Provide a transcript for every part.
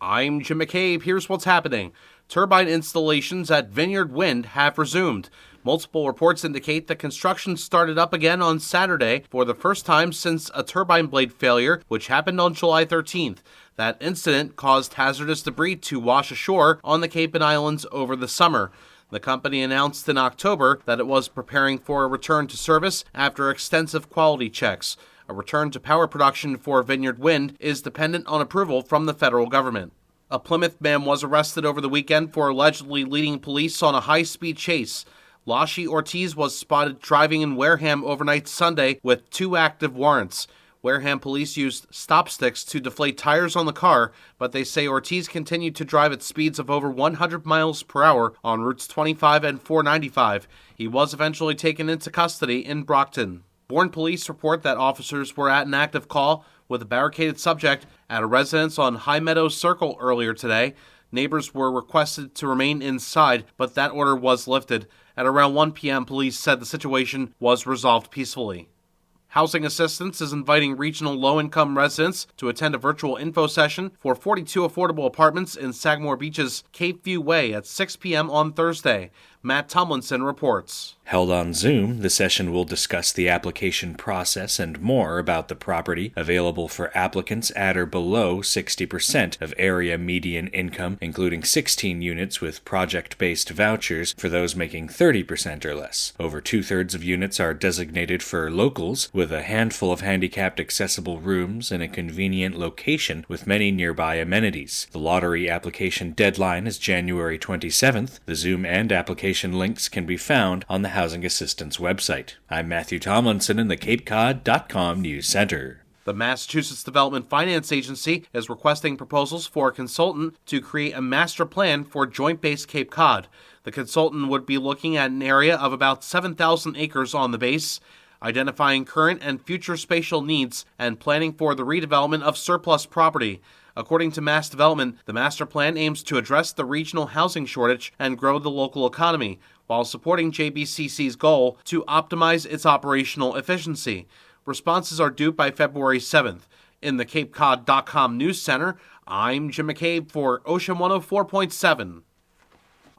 I'm Jim McCabe. Here's what's happening. Turbine installations at Vineyard Wind have resumed. Multiple reports indicate that construction started up again on Saturday for the first time since a turbine blade failure, which happened on July 13th. That incident caused hazardous debris to wash ashore on the Cape and Islands over the summer. The company announced in October that it was preparing for a return to service after extensive quality checks. A return to power production for Vineyard Wind is dependent on approval from the federal government. A Plymouth man was arrested over the weekend for allegedly leading police on a high-speed chase. Lashi Ortiz was spotted driving in Wareham overnight Sunday with 2 active warrants. Wareham police used stop sticks to deflate tires on the car, but they say Ortiz continued to drive at speeds of over 100 miles per hour on routes 25 and 495. He was eventually taken into custody in Brockton. Bourne police report that officers were at an active call with a barricaded subject at a residence on High Meadows Circle earlier today. Neighbors were requested to remain inside, but that order was lifted. At around 1 p.m., police said the situation was resolved peacefully. Housing Assistance is inviting regional low-income residents to attend a virtual info session for 42 affordable apartments in Sagamore Beach's Cape View Way at 6 p.m. on Thursday. Matt Tomlinson reports. Held on Zoom, the session will discuss the application process and more about the property available for applicants at or below 60% of area median income, including 16 units with project-based vouchers for those making 30% or less. Over 2/3 of units are designated for locals, with a handful of handicapped accessible rooms in a convenient location with many nearby amenities. The lottery application deadline is January 27th. The Zoom and application links can be found on the Housing Assistance website. I'm Matthew Tomlinson in the CapeCod.com NewsCenter. The Massachusetts Development Finance Agency is requesting proposals for a consultant to create a master plan for Joint Base Cape Cod. The consultant would be looking at an area of about 7,000 acres on the base, identifying current and future spatial needs, and planning for the redevelopment of surplus property. According to Mass Development, the master plan aims to address the regional housing shortage and grow the local economy, while supporting JBCC's goal to optimize its operational efficiency. Responses are due by February 7th. In the CapeCod.com News Center, I'm Jim McCabe for Ocean 104.7.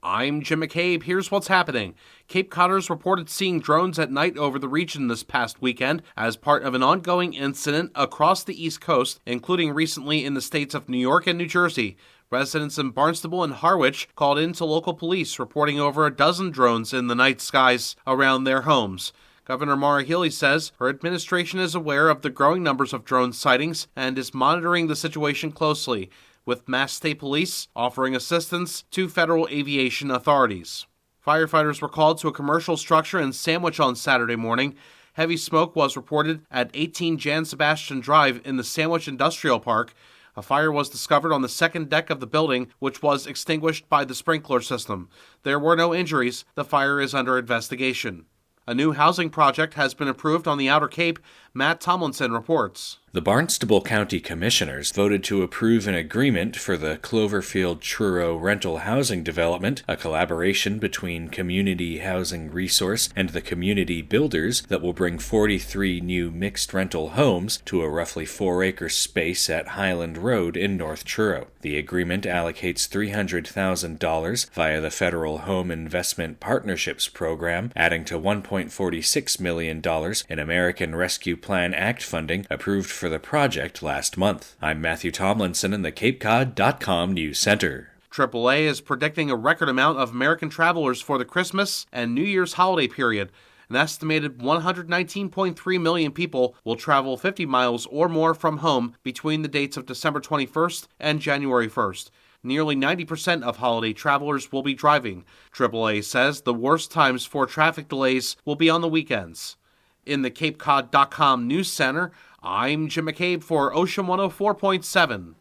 I'm Jim McCabe. Here's what's happening. Cape Codders reported seeing drones at night over the region this past weekend as part of an ongoing incident across the East Coast, including recently in the states of New York and New Jersey. Residents in Barnstable and Harwich called in to local police, reporting over a dozen drones in the night skies around their homes. Governor Maura Healey says her administration is aware of the growing numbers of drone sightings and is monitoring the situation closely, with Mass State Police offering assistance to federal aviation authorities. Firefighters were called to a commercial structure in Sandwich on Saturday morning. Heavy smoke was reported at 18 Jan Sebastian Drive in the Sandwich Industrial Park. A fire was discovered on the second deck of the building, which was extinguished by the sprinkler system. There were no injuries. The fire is under investigation. A new housing project has been approved on the Outer Cape. Matt Tomlinson reports. The Barnstable County Commissioners voted to approve an agreement for the Cloverfield Truro rental housing development, a collaboration between Community Housing Resource and the Community Builders that will bring 43 new mixed rental homes to a roughly 4-acre space at Highland Road in North Truro. The agreement allocates $300,000 via the Federal Home Investment Partnerships Program, adding to $1.46 million in American Rescue Plan Act funding approved for the project last month. I'm Matthew Tomlinson in the CapeCod.com News Center. AAA is predicting a record amount of American travelers for the Christmas and New Year's holiday period. An estimated 119.3 million people will travel 50 miles or more from home between the dates of December 21st and January 1st. Nearly 90% of holiday travelers will be driving. AAA says the worst times for traffic delays will be on the weekends. In the CapeCod.com News Center, I'm Jim McCabe for Ocean 104.7.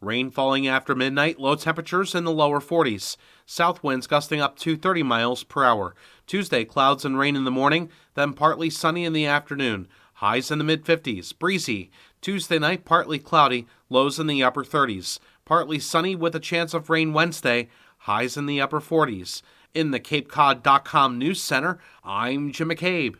Rain falling after midnight, low temperatures in the lower 40s. South winds gusting up to 30 miles per hour. Tuesday, clouds and rain in the morning, then partly sunny in the afternoon. Highs in the mid-50s, breezy. Tuesday night, partly cloudy, lows in the upper 30s. Partly sunny with a chance of rain Wednesday, highs in the upper 40s. In the CapeCod.com News Center, I'm Jim McCabe.